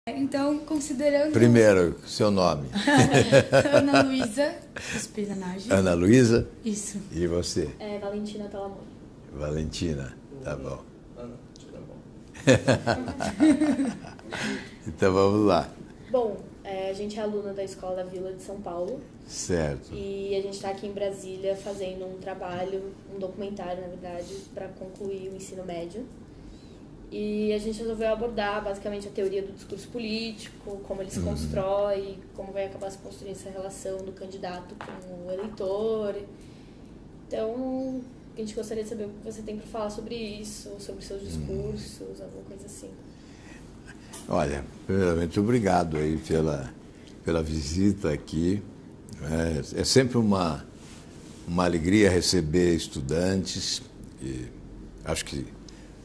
Então, considerando... Primeiro, seu nome. Ana Luísa Espinanage. Ana Luísa? Isso. E você? Valentina Talamone. Valentina, tá bom. Ana, tá bom. Então vamos lá. Bom, a gente é aluna da Escola da Vila de São Paulo. Certo. E a gente está aqui em Brasília fazendo um trabalho, um documentário, na verdade, para concluir o ensino médio. E a gente resolveu abordar basicamente a teoria do discurso político, como ele se constrói, como vai acabar se construindo essa relação do candidato com o eleitor. Então, a gente gostaria de saber o que você tem para falar sobre isso, sobre seus discursos, alguma coisa assim. Olha, primeiramente, obrigado aí pela visita aqui. É sempre uma alegria receber estudantes e acho que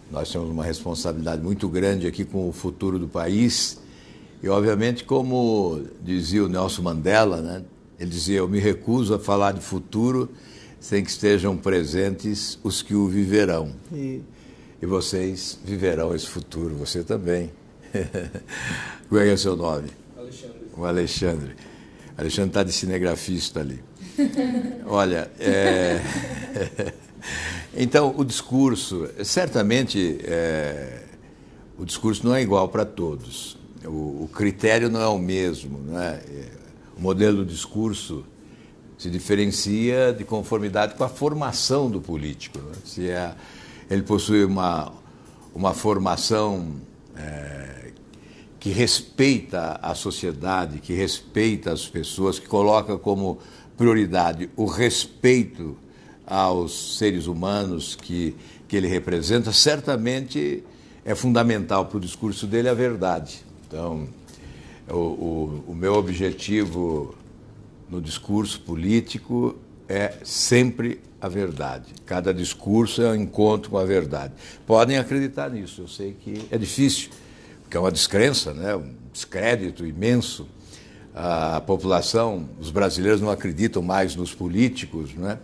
nós temos uma responsabilidade muito grande aqui com o futuro do país e, obviamente, como dizia o Nelson Mandela, né? Ele dizia, eu me recuso a falar de futuro sem que estejam presentes os que o viverão. E vocês viverão esse futuro, você também. Qual é o seu nome? Alexandre. O Alexandre. Alexandre está de cinegrafista ali. Olha, então, o discurso, certamente, o discurso não é igual para todos. O critério não é o mesmo. Não é? O modelo do discurso se diferencia de conformidade com a formação do político. Né? Se ele possui uma formação que respeita a sociedade, que respeita as pessoas, que coloca como prioridade o respeito aos seres humanos que ele representa, certamente é fundamental para o discurso dele a verdade. Então, o meu objetivo no discurso político é sempre a verdade. Cada discurso é um encontro com a verdade. Podem acreditar nisso, eu sei que é difícil, porque é uma descrença, né? Um descrédito imenso. A população, os brasileiros não acreditam mais nos políticos, né?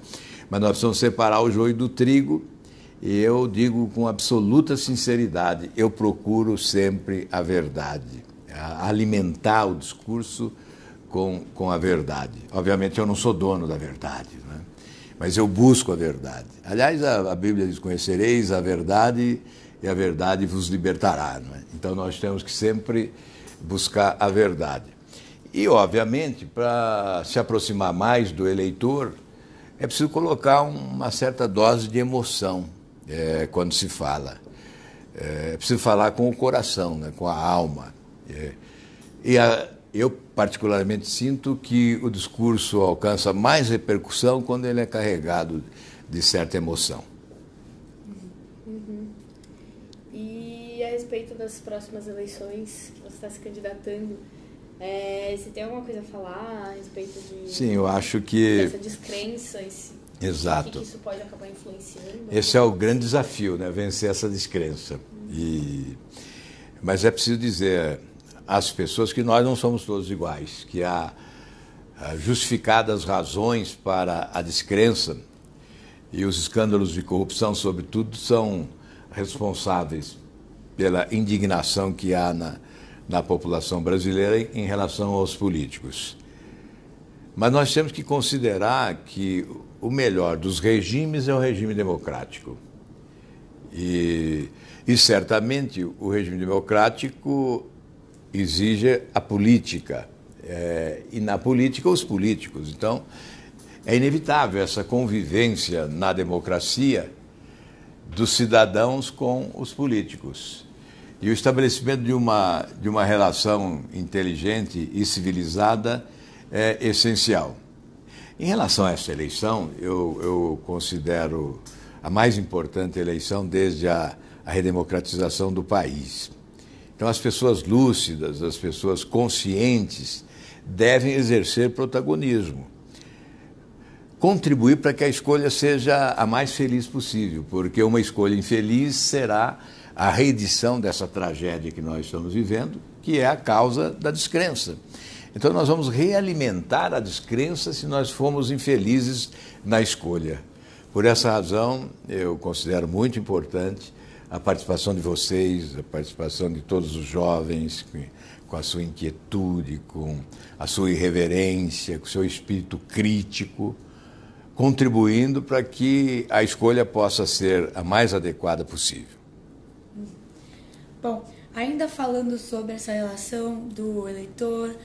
Mas nós precisamos separar o joio do trigo e eu digo com absoluta sinceridade, eu procuro sempre a verdade, alimentar o discurso com a verdade. Obviamente eu não sou dono da verdade, né? Mas eu busco a verdade. Aliás, a Bíblia diz, conhecereis a verdade e a verdade vos libertará. Não é? Então nós temos que sempre buscar a verdade. E, obviamente, para se aproximar mais do eleitor, é preciso colocar uma certa dose de emoção quando se fala. É preciso falar com o coração, né, com a alma. Eu, particularmente, sinto que o discurso alcança mais repercussão quando ele é carregado de certa emoção. E a respeito das próximas eleições que você está se candidatando, você tem alguma coisa a falar a respeito Sim, eu acho que... dessa descrença? Exato. Que isso pode acabar influenciando? Esse é o grande desafio, né? Vencer essa descrença. Mas é preciso dizer às pessoas que nós não somos todos iguais, que há justificadas razões para a descrença e os escândalos de corrupção, sobretudo, são responsáveis pela indignação que há na população brasileira em relação aos políticos. Mas nós temos que considerar que o melhor dos regimes é o regime democrático. E certamente o regime democrático exige a política, e na política os políticos. Então, é inevitável essa convivência na democracia dos cidadãos com os políticos. E o estabelecimento de uma relação inteligente e civilizada é essencial. Em relação a essa eleição, eu considero a mais importante eleição desde a redemocratização do país. Então, as pessoas lúcidas, as pessoas conscientes, devem exercer protagonismo. Contribuir para que a escolha seja a mais feliz possível, porque uma escolha infeliz será a reedição dessa tragédia que nós estamos vivendo, que é a causa da descrença. Então nós vamos realimentar a descrença se nós formos infelizes na escolha. Por essa razão, eu considero muito importante a participação de vocês, a participação de todos os jovens com a sua inquietude, com a sua irreverência, com o seu espírito crítico, contribuindo para que a escolha possa ser a mais adequada possível. Bom, ainda falando sobre essa relação do eleitor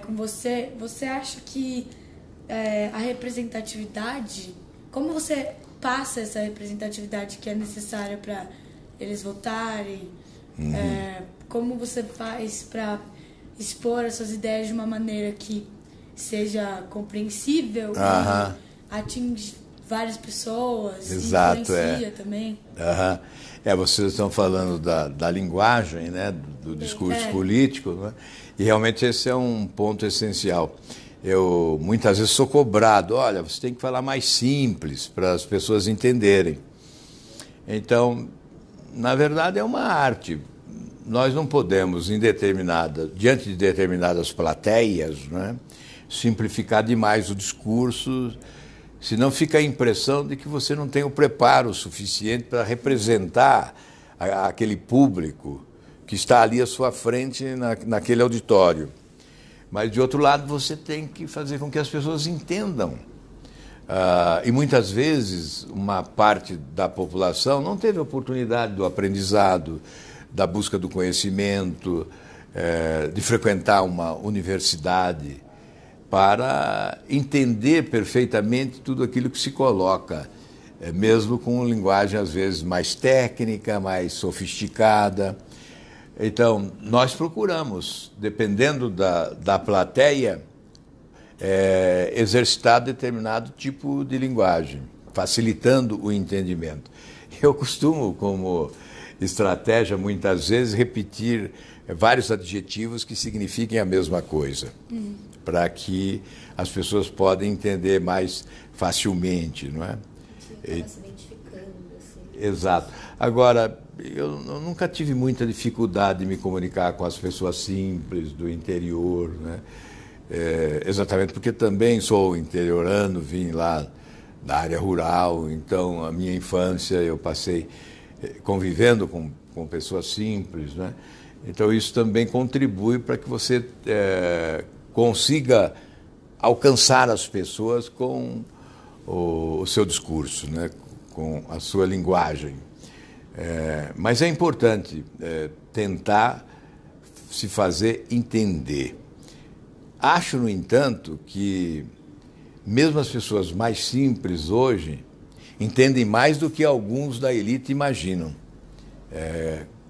com você, você acha que a representatividade, como você passa essa representatividade que é necessária para eles votarem, como você faz para expor as suas ideias de uma maneira que seja compreensível e atinge várias pessoas, Exato, influencia também? Vocês estão falando da linguagem, né, do discurso político, né? E realmente esse é um ponto essencial. Eu muitas vezes sou cobrado, olha, você tem que falar mais simples para as pessoas entenderem. Então, na verdade, é uma arte. Nós não podemos, diante de determinadas plateias, né, simplificar demais o discurso, senão fica a impressão de que você não tem o preparo suficiente para representar aquele público que está ali à sua frente naquele auditório. Mas, de outro lado, você tem que fazer com que as pessoas entendam. E muitas vezes uma parte da população não teve oportunidade do aprendizado, da busca do conhecimento, de frequentar uma universidade, para entender perfeitamente tudo aquilo que se coloca, mesmo com linguagem às vezes mais técnica, mais sofisticada. Então, nós procuramos, dependendo da plateia, exercitar determinado tipo de linguagem, facilitando o entendimento. Eu costumo, como estratégia, muitas vezes, repetir vários adjetivos que signifiquem a mesma coisa, para que as pessoas possam entender mais facilmente, não é? Sim, se identificando, assim. Exato. Agora, eu nunca tive muita dificuldade de me comunicar com as pessoas simples do interior, né? Exatamente porque também sou interiorano, vim lá da área rural, então a minha infância eu passei convivendo com pessoas simples, né? Então isso também contribui para que você consiga alcançar as pessoas com o seu discurso, né? Com a sua linguagem. Mas é importante tentar se fazer entender. Acho, no entanto, que mesmo as pessoas mais simples hoje entendem mais do que alguns da elite imaginam.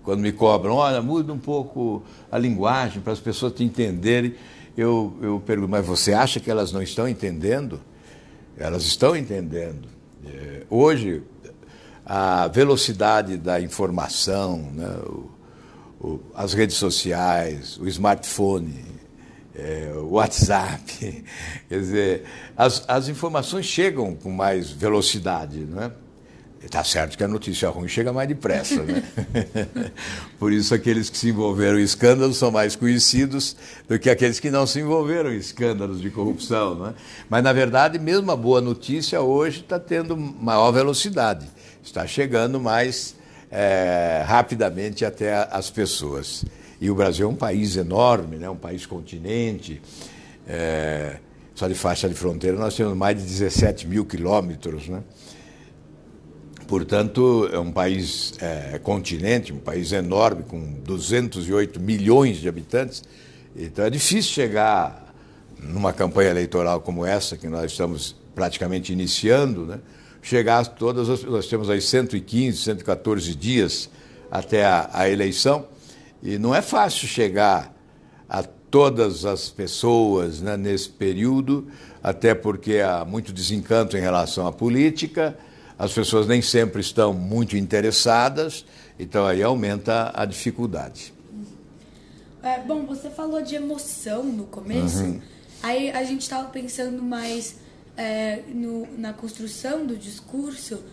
Quando me cobram, olha, muda um pouco a linguagem para as pessoas te entenderem, eu pergunto, mas você acha que elas não estão entendendo? Elas estão entendendo. Hoje, a velocidade da informação, né, as redes sociais, o smartphone, o WhatsApp, quer dizer, as informações chegam com mais velocidade, não é? Está certo que a notícia ruim chega mais depressa, né? Por isso aqueles que se envolveram em escândalos são mais conhecidos do que aqueles que não se envolveram em escândalos de corrupção, não é? Mas, na verdade, mesmo a boa notícia hoje está tendo maior velocidade, está chegando mais rapidamente até as pessoas. E o Brasil é um país enorme, né? Um país continente, só de faixa de fronteira nós temos mais de 17 mil quilômetros, né? Portanto, é um país continente, um país enorme, com 208 milhões de habitantes. Então é difícil chegar numa campanha eleitoral como essa, que nós estamos praticamente iniciando, né? Chegar a todas, nós temos aí 115, 114 dias até a eleição, e não é fácil chegar a todas as pessoas, né, nesse período, até porque há muito desencanto em relação à política. As pessoas nem sempre estão muito interessadas, então aí aumenta a dificuldade. Bom, você falou de emoção no começo, aí a gente estava pensando mais na construção do discurso,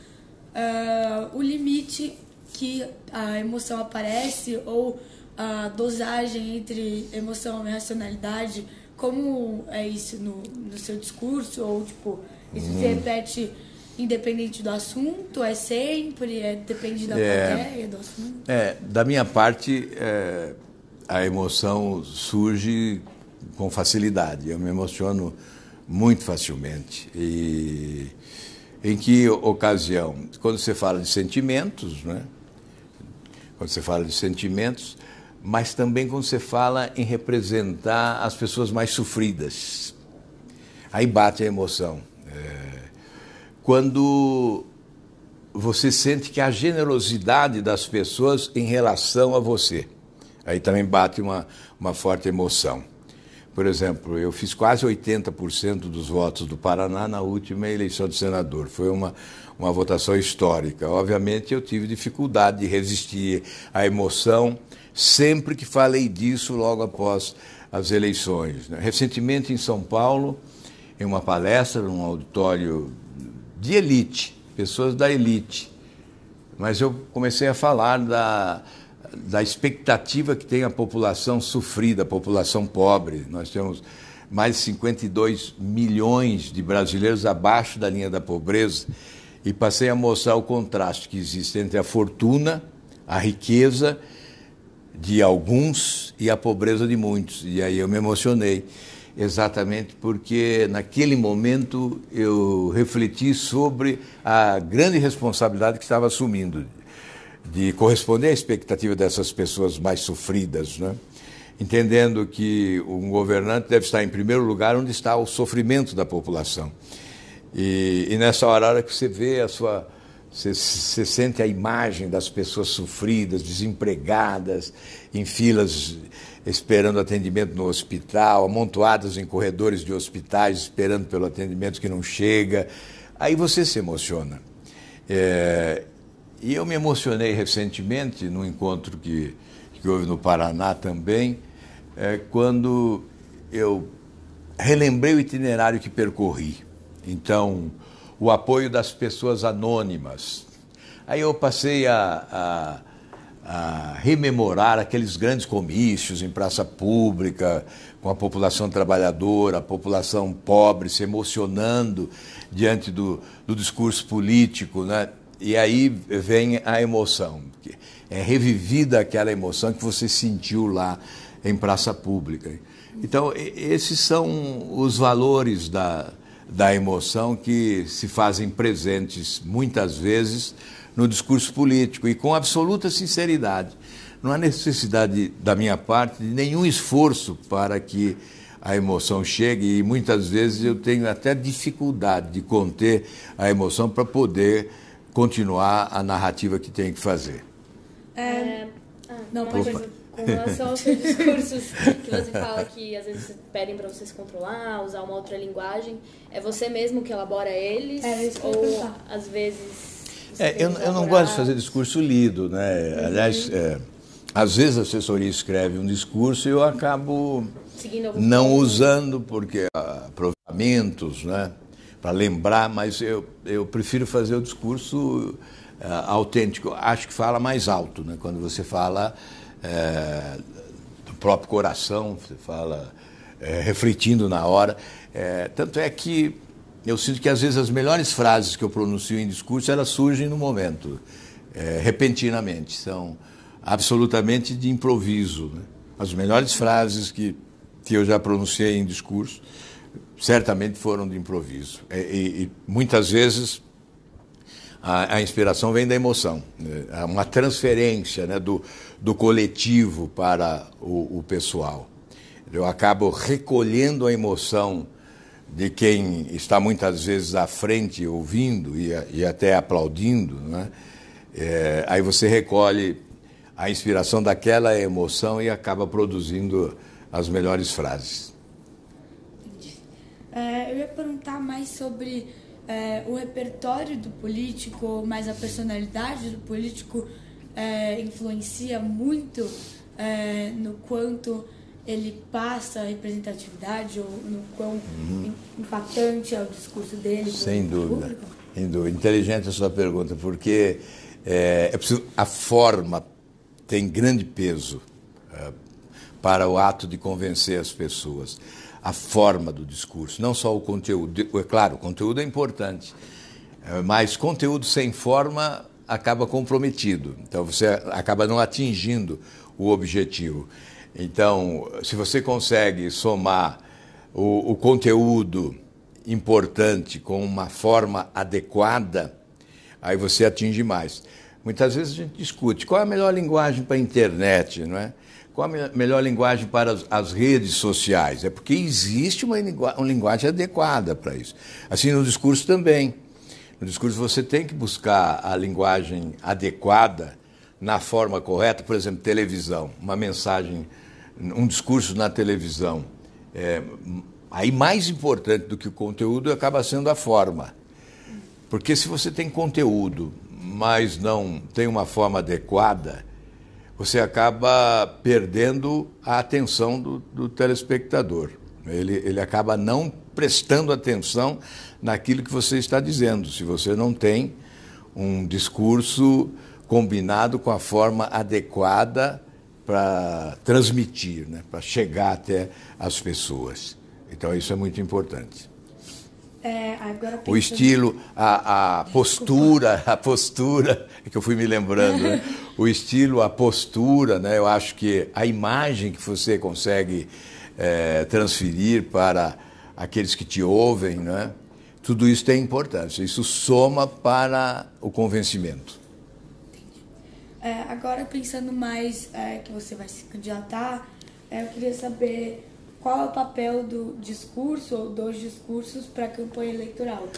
o limite que a emoção aparece ou a dosagem entre emoção e racionalidade, como é isso no seu discurso, ou tipo, isso se repete independente do assunto, depende da plateia, do assunto? Da minha parte, a emoção surge com facilidade. Eu me emociono muito facilmente. E em que ocasião? Quando você fala de sentimentos, né? Quando você fala de sentimentos, mas também quando você fala em representar as pessoas mais sofridas. Aí bate a emoção. Quando você sente que a generosidade das pessoas em relação a você. Aí também bate uma forte emoção. Por exemplo, eu fiz quase 80% dos votos do Paraná na última eleição de senador. Foi uma votação histórica. Obviamente, eu tive dificuldade de resistir à emoção sempre que falei disso logo após as eleições. Recentemente, em São Paulo, em uma palestra, num auditório de elite, pessoas da elite, mas eu comecei a falar da expectativa que tem a população sofrida, a população pobre. Nós temos mais de 52 milhões de brasileiros abaixo da linha da pobreza e passei a mostrar o contraste que existe entre a fortuna, a riqueza de alguns e a pobreza de muitos. E aí eu me emocionei, exatamente porque naquele momento eu refleti sobre a grande responsabilidade que estava assumindo, de corresponder à expectativa dessas pessoas mais sofridas, né? Entendendo que um governante deve estar em primeiro lugar onde está o sofrimento da população. E nessa hora que você vê você sente a imagem das pessoas sofridas, desempregadas, em filas esperando atendimento no hospital, amontoadas em corredores de hospitais esperando pelo atendimento que não chega, aí você se emociona. E eu me emocionei recentemente, num encontro que houve no Paraná também, quando eu relembrei o itinerário que percorri. Então, o apoio das pessoas anônimas. Aí eu passei a rememorar aqueles grandes comícios em praça pública, com a população trabalhadora, a população pobre se emocionando diante do discurso político, né? E aí vem a emoção, é revivida aquela emoção que você sentiu lá em praça pública. Então, esses são os valores da emoção que se fazem presentes, muitas vezes, no discurso político, e com absoluta sinceridade. Não há necessidade, da minha parte, de nenhum esforço para que a emoção chegue, e muitas vezes eu tenho até dificuldade de conter a emoção para poder continuar a narrativa que tem que fazer. Não, pode fazer. Com relação aos seus discursos, que você fala que às vezes pedem para você se controlar, usar uma outra linguagem, é você mesmo que elabora eles? Isso que eu ia ou pensar. às vezes... Eu não gosto de fazer discurso lido, né? Aliás, às vezes a assessoria escreve um discurso e eu acabo não usando, porque aprovamentos, né? Para lembrar, mas eu prefiro fazer o discurso autêntico. Acho que fala mais alto, né? Quando você fala do próprio coração, você fala refletindo na hora. Tanto é que eu sinto que às vezes as melhores frases que eu pronuncio em discurso, elas surgem no momento, repentinamente, são absolutamente de improviso, né? As melhores frases que eu já pronunciei em discurso certamente foram de improviso. E muitas vezes a inspiração vem da emoção, né? Há uma transferência, né, do coletivo para o pessoal. Eu acabo recolhendo a emoção de quem está muitas vezes à frente ouvindo e até aplaudindo, né? Aí você recolhe a inspiração daquela emoção e acaba produzindo as melhores frases. Eu ia perguntar mais sobre o repertório do político, mas a personalidade do político influencia muito no quanto ele passa a representatividade ou no quão impactante é o discurso dele. Sem dúvida. Sem dúvida. Inteligente a sua pergunta, porque a forma tem grande peso para o ato de convencer as pessoas. A forma do discurso, não só o conteúdo. É claro, o conteúdo é importante, mas conteúdo sem forma acaba comprometido. Então, você acaba não atingindo o objetivo. Então, se você consegue somar o conteúdo importante com uma forma adequada, aí você atinge mais. Muitas vezes a gente discute qual é a melhor linguagem para a internet, não é? Qual a melhor linguagem para as redes sociais? É porque existe uma linguagem adequada para isso. Assim, no discurso também. No discurso você tem que buscar a linguagem adequada na forma correta. Por exemplo, televisão, uma mensagem, um discurso na televisão. Aí mais importante do que o conteúdo acaba sendo a forma. Porque se você tem conteúdo, mas não tem uma forma adequada, você acaba perdendo a atenção do telespectador. Ele acaba não prestando atenção naquilo que você está dizendo, se você não tem um discurso combinado com a forma adequada para transmitir, né? Para chegar até as pessoas. Então, isso é muito importante. Agora o estilo, a postura, é que eu fui me lembrando, né? O estilo, a postura, né? Eu acho que a imagem que você consegue transferir para aqueles que te ouvem, né? Tudo isso tem importância, isso soma para o convencimento. Agora, pensando mais que você vai se candidatar, eu queria saber qual é o papel do discurso ou dos discursos para a campanha eleitoral.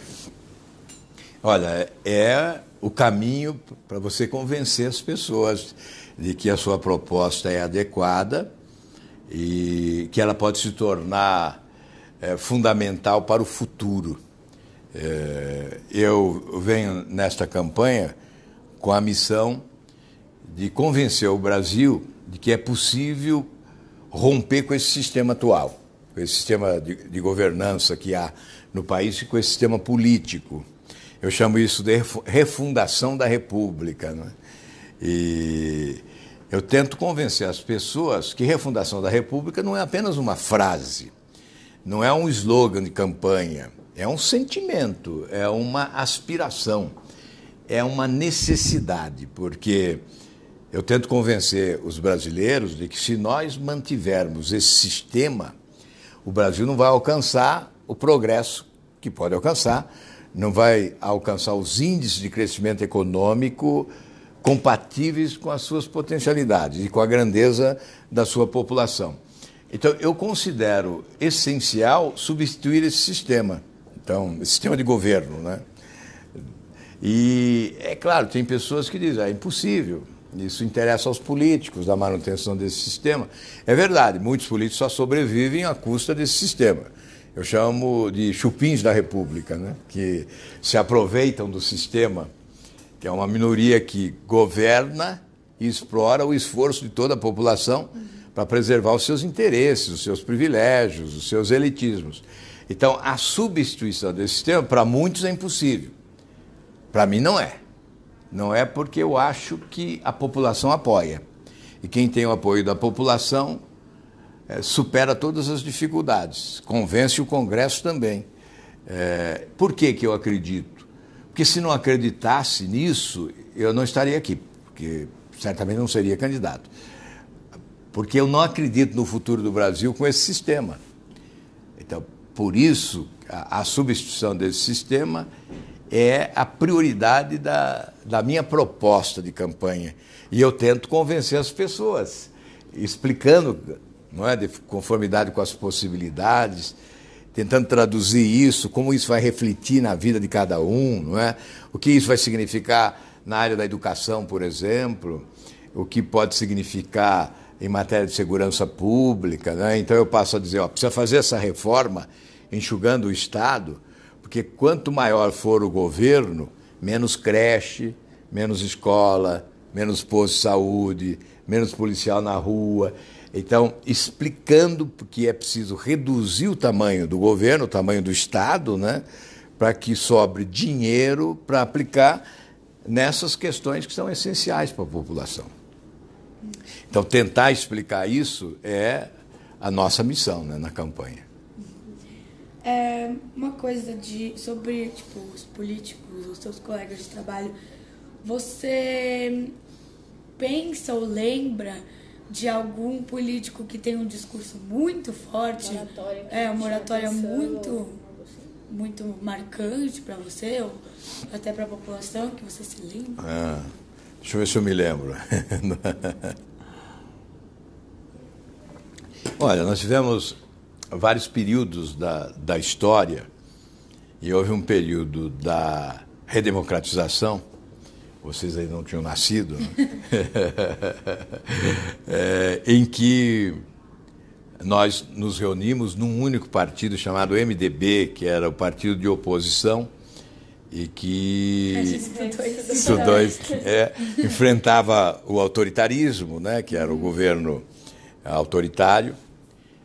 Olha, é o caminho para você convencer as pessoas de que a sua proposta é adequada e que ela pode se tornar fundamental para o futuro. Eu venho nesta campanha com a missão de convencer o Brasil de que é possível romper com esse sistema atual, com esse sistema de governança que há no país e com esse sistema político. Eu chamo isso de refundação da República, né? E eu tento convencer as pessoas que refundação da República não é apenas uma frase, não é um slogan de campanha, é um sentimento, é uma aspiração, é uma necessidade, porque eu tento convencer os brasileiros de que se nós mantivermos esse sistema, o Brasil não vai alcançar o progresso que pode alcançar, não vai alcançar os índices de crescimento econômico compatíveis com as suas potencialidades e com a grandeza da sua população. Então, eu considero essencial substituir esse sistema, então, esse sistema de governo, né? E, é claro, tem pessoas que dizem, é impossível. Isso interessa aos políticos, a manutenção desse sistema. É verdade, muitos políticos só sobrevivem à custa desse sistema. Eu chamo de chupins da República, né? Que se aproveitam do sistema, que é uma minoria que governa e explora o esforço de toda a população para preservar os seus interesses, os seus privilégios, os seus elitismos. Então, a substituição desse sistema, para muitos, é impossível. Para mim, não é. Não é porque eu acho que a população apoia. E quem tem o apoio da população supera todas as dificuldades. Convence o Congresso também. Por que eu acredito? Porque se não acreditasse nisso, eu não estaria aqui. Porque certamente não seria candidato. Porque eu não acredito no futuro do Brasil com esse sistema. Então, por isso, a substituição desse sistema é a prioridade da minha proposta de campanha. E eu tento convencer as pessoas, explicando, não é, de conformidade com as possibilidades, tentando traduzir isso, como isso vai refletir na vida de cada um, não é? O que isso vai significar na área da educação, por exemplo, o que pode significar em matéria de segurança pública, né? Então eu passo a dizer, precisa fazer essa reforma enxugando o Estado, porque quanto maior for o governo, menos creche, menos escola, menos posto de saúde, menos policial na rua. Então, explicando que é preciso reduzir o tamanho do governo, o tamanho do Estado, né, para que sobre dinheiro para aplicar nessas questões que são essenciais para a população. Então, tentar explicar isso é a nossa missão, né, na campanha. Uma coisa sobre os políticos, os seus colegas de trabalho, você pensa ou lembra de algum político que tem um discurso muito forte, uma oratória muito marcante para você, ou até para a população, que você se lembra? Deixa eu ver se eu me lembro. Olha, nós tivemos vários períodos da história, e houve um período da redemocratização. Vocês aí não tinham nascido, né? Em que nós nos reunimos num único partido chamado MDB, que era o partido de oposição, e que enfrentava o autoritarismo, né, que era o governo autoritário.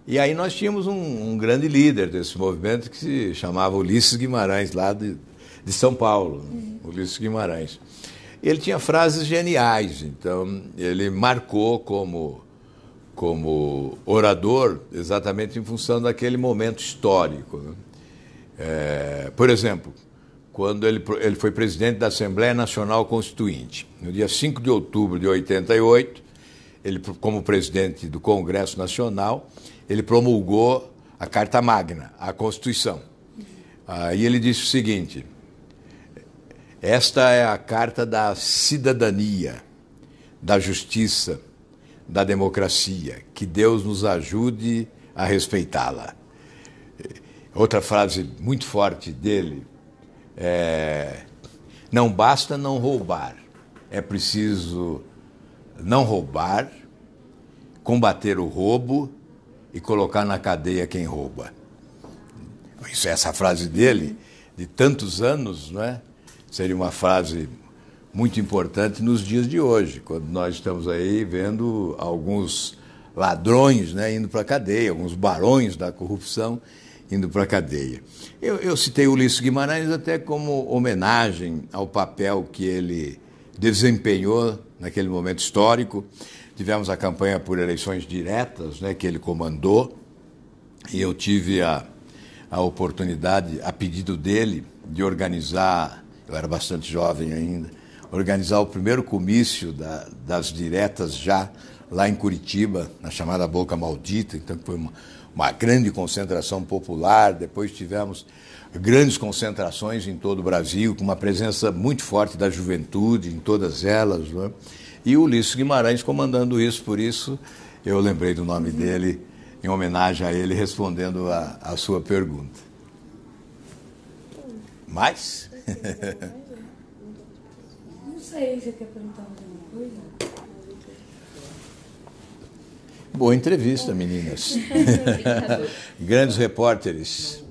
E aí nós tínhamos um grande líder desse movimento que se chamava Ulisses Guimarães, lá de São Paulo, Ulisses Guimarães. Ele tinha frases geniais, então ele marcou como orador exatamente em função daquele momento histórico, né? Por exemplo, quando ele foi presidente da Assembleia Nacional Constituinte, no dia 5 de outubro de 88, ele, como presidente do Congresso Nacional, ele promulgou a Carta Magna, a Constituição. Aí ele disse o seguinte: esta é a carta da cidadania, da justiça, da democracia. Que Deus nos ajude a respeitá-la. Outra frase muito forte dele é: não basta não roubar, é preciso não roubar, combater o roubo e colocar na cadeia quem rouba. Isso, essa frase dele, de tantos anos, não é? Seria uma frase muito importante nos dias de hoje, quando nós estamos aí vendo alguns ladrões, né, indo para a cadeia, alguns barões da corrupção indo para a cadeia. Eu citei Ulisses Guimarães até como homenagem ao papel que ele desempenhou naquele momento histórico. Tivemos a campanha por eleições diretas, né, que ele comandou, e eu tive a oportunidade, a pedido dele, de organizar, eu era bastante jovem ainda, organizar o primeiro comício das diretas já lá em Curitiba, na chamada Boca Maldita. Então foi uma grande concentração popular. Depois tivemos grandes concentrações em todo o Brasil, com uma presença muito forte da juventude em todas elas, né? E o Ulisses Guimarães comandando isso. Por isso eu lembrei do nome dele, em homenagem a ele, respondendo a sua pergunta. Mais? Não sei, você quer perguntar alguma coisa? Boa entrevista, meninas. Grandes repórteres.